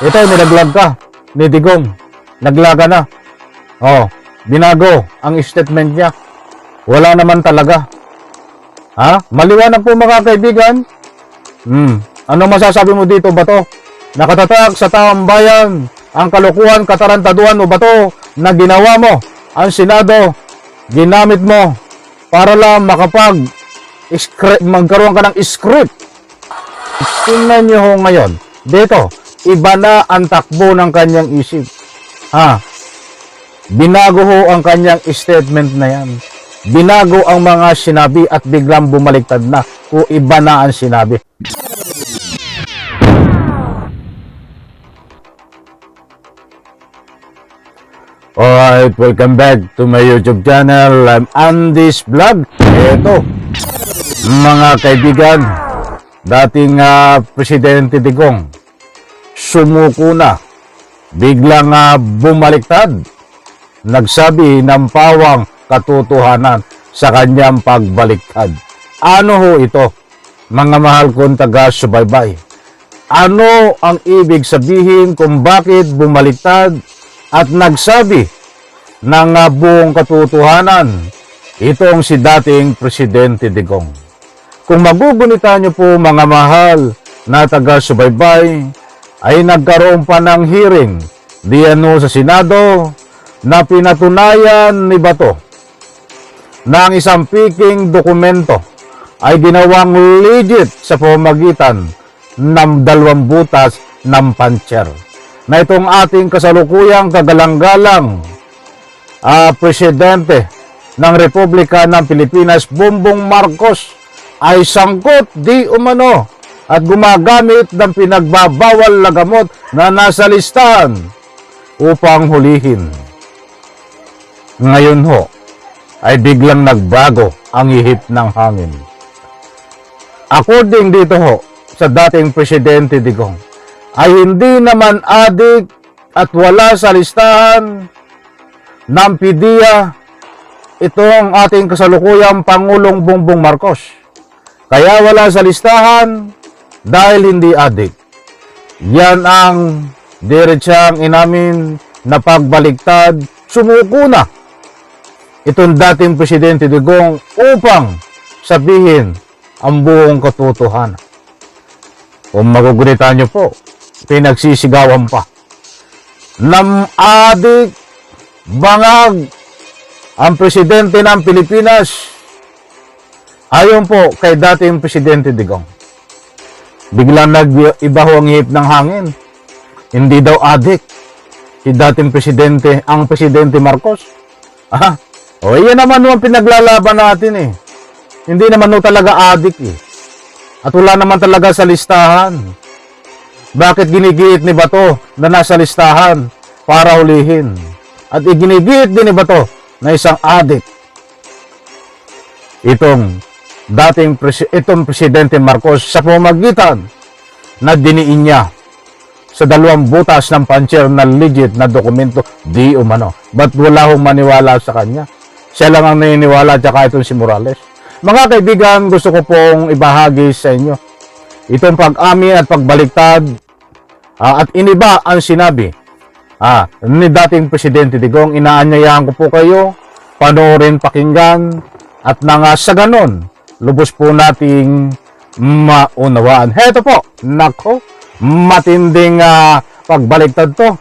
Ito, nilaglag ka ni Digong. Naglaga na. Oh, binago ang statement niya. Wala naman talaga. Ha? Maliwanag po mga kaibigan. Ano masasabi mo dito, Bato? Nakatatag sa taong bayan ang kalukuhan, katarantaduhan o Bato na ginawa mo. Ang Senado, ginamit mo para lang magkaroon ka ng script. Tingnan niyo ho ngayon. Dito, iba na ang takbo ng kanyang isip. Ha? Binago ho ang kanyang statement na yan. Binago ang mga sinabi at biglang bumaliktad na kung iba na ang sinabi. Alright, welcome back to my YouTube channel. I'm Andy's Vlog. Ito, mga kaibigan, dating Presidente Digong, sumuko na. Biglang bumaliktad. Nagsabi ng pawang katotohanan sa kanyang pagbaliktad. Ano ho ito, mga mahal kong taga-subaybay? Ano ang ibig sabihin kung bakit bumaliktad at nagsabi ng buong katotohanan itong si dating Presidente Digong? Kung magugunita niyo po mga mahal na taga-subaybay, ay nagkaroon pa ng hearing diyan sa Senado na pinatunayan ni Bato na ang isang peking dokumento ay ginawang legit sa pamamagitan ng 2 butas ng puncher. Na itong ating kasalukuyang kagalang-galang Presidente ng Republika ng Pilipinas, Bongbong Marcos, ay sangkot di umano at gumagamit ng pinagbabawal na gamot na nasa listahan upang hulihin. Ngayon ho, ay biglang nagbago ang ihip ng hangin. According dito ho, sa dating Presidente Digong, ay hindi naman adik at wala sa listahan ng PDEA itong ating kasalukuyang Pangulong Bongbong Marcos. Kaya wala sa listahan dahil hindi adik. Yan ang diretsang inamin na pagbaliktad. Sumuko na itong dating Presidente Digong upang sabihin ang buong katotohanan. Kung magugunitan nyo po, pinagsisigawan pa. Namadik, bangag, ang Presidente ng Pilipinas. Ayon po kay dating Presidente Digong. Biglang nag-iba ho ang ihip ng hangin. Hindi daw adik si dating Presidente, ang Presidente Marcos. O yan naman ang pinaglalaban natin eh. Hindi naman talaga adik eh. At wala naman talaga sa listahan. Bakit ginigiit ni Bato na nasa listahan para hulihin? At iginigiit din ni Bato na isang adik itong Presidente Marcos sa pamamagitan na diniin niya sa 2 butas ng puncher na legit na dokumento di umano. Ba't wala hong maniwala sa kanya? Siya lang ang naniniwala, tsaka itong si Morales. Mga kaibigan, gusto ko pong ibahagi sa inyo itong pag-amin at pagbaliktad at iniba ang sinabi ni dating Presidente Digong. Inaanyayahan ko po kayo, panoorin, pakinggan, at nang sa ganon, lubos po nating maunawaan. Heto po, nako, matinding pagbaliktad to.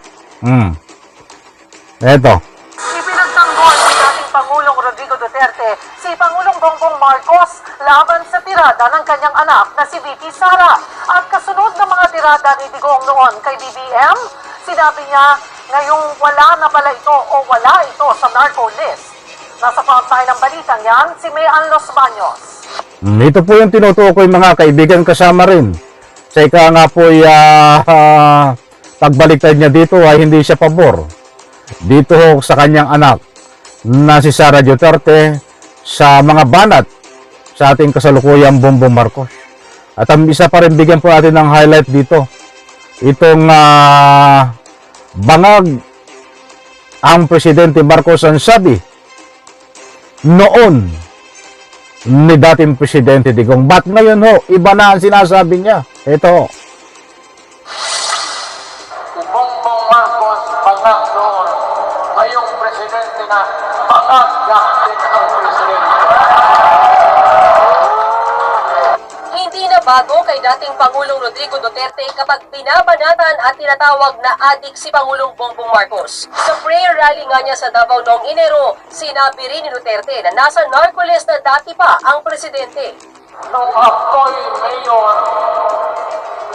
Heto. Ipinagtanggol ni dating Pangulong Rodrigo Duterte si Pangulong Bongbong Marcos laban sa tirada ng kanyang anak na si VP Sara. At kasunod ng mga tirada ni Digong noon kay BBM, sinabi niya ngayong wala na pala ito o wala ito sa narco list. Nasa frontline ng balitang yan, si Mayan Los Baños. Ito po yung tinutukoy mga kaibigan, kasama rin sa ika nga po pagbaliktad niya dito ay hindi siya pabor dito sa kanyang anak na si Sara Duterte sa mga banat sa ating kasalukuyang Bongbong Marcos. At ang isa pa rin, bigyan po natin ng highlight dito, itong bangag ang Presidente Marcos ang sabi noon ni dating Presidente Digong. Ba't ngayon ho, iba na ang sinasabi niya? Ito. Si Bongbong Marcos, bangag noon. Ngayong presidente na, bangag din ang presidente. Hindi na bago kay dating Pangulong Rodrigo Duterte kapag binabanatan at tinatawag na adik si Pangulong Bongbong Marcos. Sa prayer rally nga niya sa Davao noong Enero, sinabi rin ni Duterte na nasa narco-list na dati pa ang presidente. Nung ako'y mayor,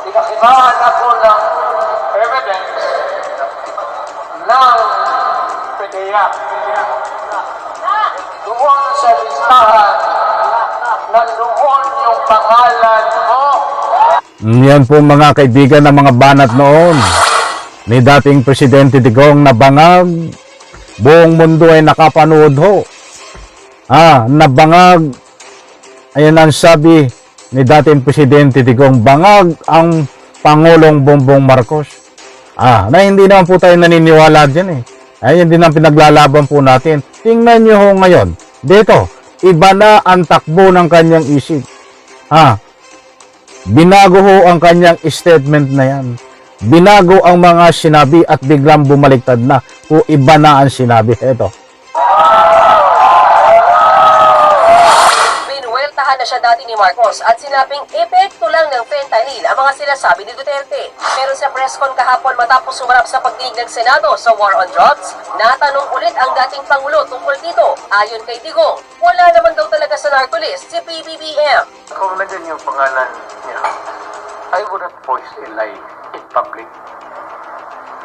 pinakinahan ako ng evidence ng PDEA. Doon sa listahan, nandoon yung pangalan mo. Yan po mga kaibigan ng mga banat noon ni dating Presidente Digong na bangag. Buong mundo ay nakapanood ho. Nabangag. Ayan ang sabi ni dating Presidente Digong, bangag ang Pangulong Bongbong Marcos. Na hindi naman po tayo naniniwala dyan eh. Ayun din ang pinaglalaban po natin. Tingnan nyo ho ngayon. Dito, iba na ang takbo ng kanyang isip. Binago ho ang kanyang statement na yan. Binago ang mga sinabi at biglang bumaliktad na. O iba na ang sinabi. Ito. Binuweltahan na siya dati ni Marcos at sinabing epekto lang ng fentanyl ang mga sinasabi ni Duterte. Pero sa press con kahapon matapos sumarap sa pagdinig ng Senado sa War on Drugs, natanong ulit ang dating Pangulo tungkol dito. Ayon kay Digong, wala naman daw talaga sa narco-list si PBBM. Kung nandiyan yung pangalan niya, I would have voiced a lie in public.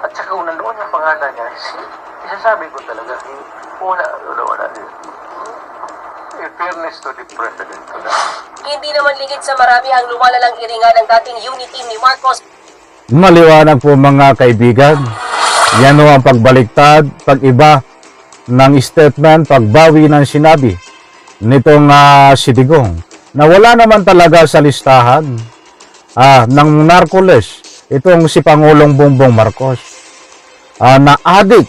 At saka kung nandoon yung pangalan niya, isasabi ko talaga, wala din. In fairness to the president to that. Hindi naman lingid sa marami ang lumalalang iringan ng dating unity team ni Marcos. Maliwanag po mga kaibigan. Yan ho ang pagbaliktad, pag-iba ng statement, pagbawi ng sinabi nitong si Digong na wala naman talaga sa listahan ng narco-list itong si Pangulong Bongbong Marcos na adik.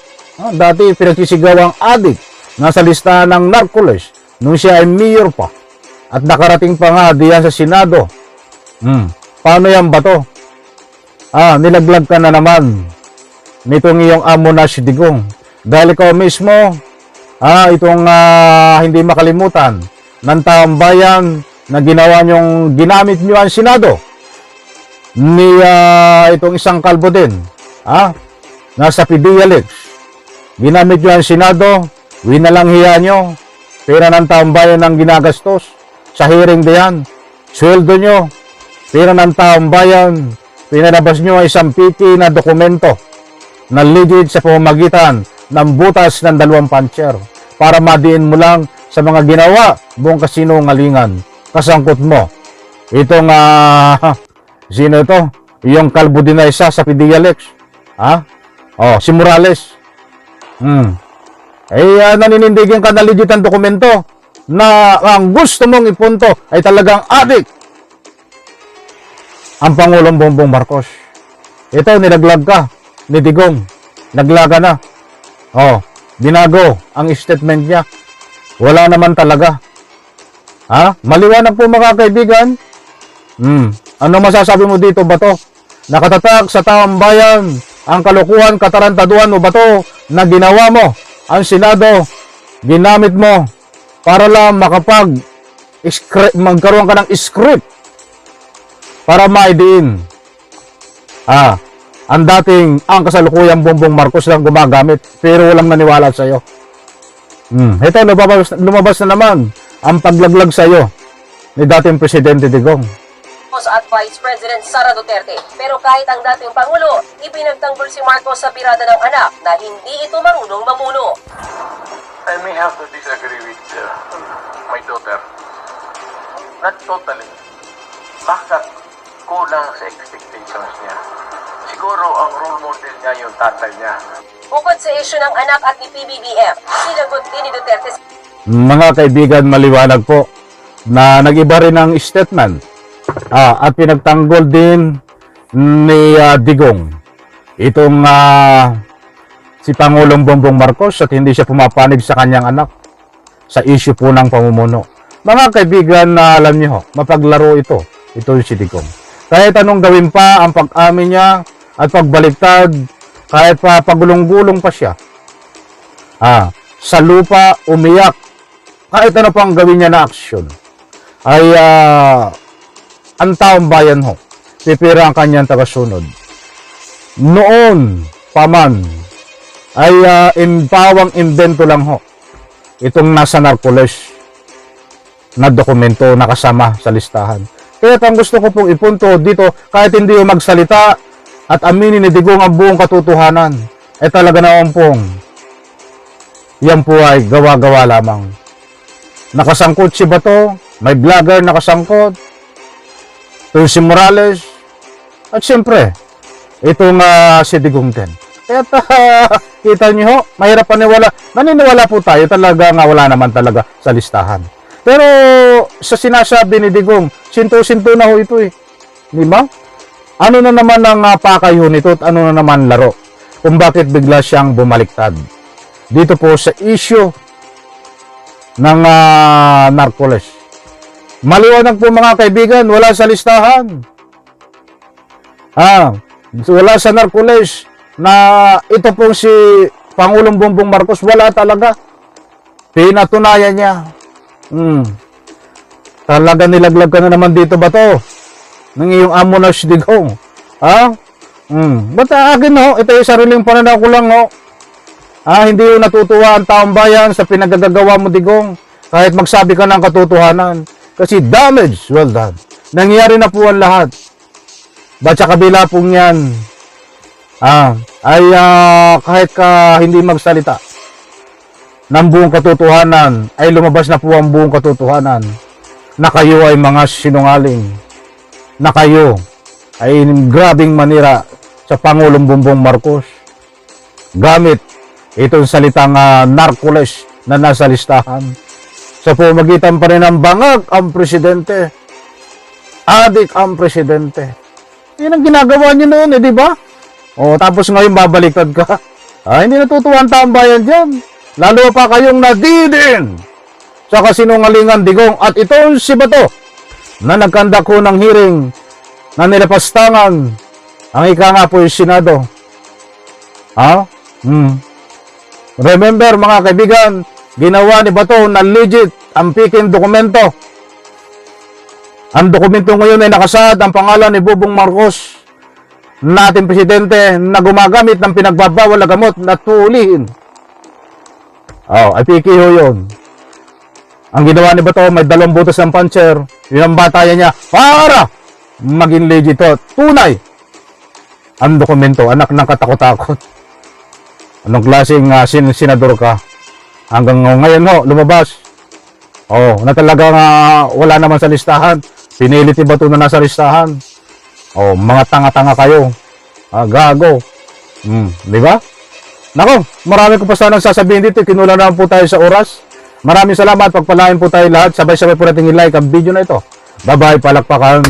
Dati pinagsisigaw ang adik nasa listahan ng narco-list nung siya ay mayor pa at nakarating pa nga diyan sa Senado. Paano yan ba to? Nilaglag ka na naman nitong iyong amo na si Digong. Dahil ikaw mismo, itong hindi makalimutan ng taong bayan na ginamit nyo ang Senado ni itong isang kalbo din. Nasa PDEA Leaks. Ginamit nyo ang Senado, winalang hiya nyo, pera ng taong bayan ang ginagastos sa hearing diyan. Sweldo nyo, pera ng taong bayan, pinalabas nyo ay isang piki na dokumento na legit sa pamamagitan ng butas ng 2 puncher para madiin mo lang sa mga ginawa buong kasinungalingan. Kasangkot mo itong sino ito? Yung kalbo din na isa sa PDEA Leaks. Si Morales. Naninindigan ka na legit ang dokumento na ang gusto mong ipunto ay talagang adik ang Pangulong Bongbong Marcos. Ito, nilaglag ka ni Digong. Naglaga na. Binago ang statement niya. Wala naman talaga. Maliwanag po mga kaibigan. Ano masasabi mo dito ba to? Nakatatak sa taong bayan ang kalukuhan, katarantaduhan o bato na ginawa mo. Ang Senado, ginamit mo para lang magkaroon ka ng script para maidiin. Ang ang kasalukuyang Bongbong Marcos lang gumagamit pero walang naniwala sa iyo. Ito, lumabas na naman ang paglaglag sa iyo ni dating Presidente Digong At Vice President Sara Duterte. Pero kahit ang dating Pangulo, ipinagtanggol si Marcos sa birada ng anak na hindi ito marunong mamuno. I may have to disagree with my daughter. Not totally. Bakit kulang sa expectations niya? Siguro ang role model niya yung tatay niya. Bukod sa isyu ng anak at ni PBBM, sinagot din ni Duterte. Mga kaibigan, maliwanag po na nag-iba rin ang statement at pinagtanggol din ni Digong itong si Pangulong Bongbong Marcos at hindi siya pumapanig sa kanyang anak sa issue po ng pamumuno. Mga kaibigan, alam niyo, mapaglaro ito yung si Digong. Kahit anong gawin pa ang pag-amin niya at pagbaliktad, kahit pa pagulong-gulong pa siya. Sa lupa, umiyak, kahit ano pang gawin niya na aksyon, ay ang taong bayan ho, pipira ang kanyang tagasunod. Noon pa man, ay impawang invento lang ho, itong nasa Narcoles na dokumento na kasama sa listahan. Kaya ang gusto ko pong ipunto dito, kahit hindi yung magsalita at aminin ni Digong ang buong katotohanan, talaga naman pong yan po ay gawa-gawa lamang. Nakasangkot si Bato, may vlogger nakasangkot, ito si Morales, at siyempre, itong si Digong din. Kaya kita niyo ho, mahirap paniwala. Naniniwala po tayo talaga nga wala naman talaga sa listahan. Pero sa sinasabi ni Digong, sinto-sinto na ho ito eh. Di ba? Ano na naman ang pakay ho nito at ano na naman laro? Kung bakit bigla siyang bumaliktad. Dito po sa issue ng Narcoles. Maliwanag po mga kaibigan, wala sa listahan. Wala sa Narcoles na ito pong si Pangulong Bongbong Marcos, wala talaga. Pinatunayan niya. Talaga nilaglag ka na naman dito ba to? Nang iyong amo na si Digong. Ba't akin ho? Ito yung sariling pananaw ko lang ho. Hindi yung natutuwa ang taong bayan sa pinagagagawa mo Digong. Kahit magsabi ka ng katotohanan. Kasi damage, well done. Nangyari na po ang lahat. Ba't sa kabila pong yan, kahit ka hindi magsalita ng buong katotohanan, ay lumabas na po ang buong katotohanan na kayo ay mga sinungaling, na kayo ay grabing manira sa Pangulong Bongbong Marcos gamit itong salitang Narcoles na nasa listahan. Sa pamagitan pa rin ng bangag ang presidente, adik ang presidente. Yan ang ginagawa niyo noon di ba? Tapos ngayon babaliktad ka. Hindi natutuwa ang taong bayan dyan. Lalo pa kayong nadidin sa kasinungalingan Digong. At itong si Bato na nagkandak ko ng hearing na nilapastangan ang ika nga po yung Senado. Remember mga kaibigan, ginawa ni Bato na legit ang piking dokumento. Ang dokumento ngayon ay nakasaad ang pangalan ni Bongbong Marcos, nating presidente, na gumagamit ng pinagbabawal na gamot na tuulihin. Ay piki ho yun. Ang ginawa ni Bato, may 2 butas ng puncher. Yun ang batayan niya para maging legit ito. Tunay ang dokumento, anak ng katakot-takot. Anong klaseng senador ka? Hanggang ngayon ho, lumabas. Na talagang wala naman sa listahan. Pinilit ni Bato na nasa listahan. Mga tanga-tanga kayo. Gago. Di ba? Nako, marami ko pa sanang sasabihin dito. Kinulang naman po tayo sa oras. Maraming salamat. Pagpalain po tayo lahat. Sabay-sabay po natin i-like ang video na ito. Bye-bye, palakpakan.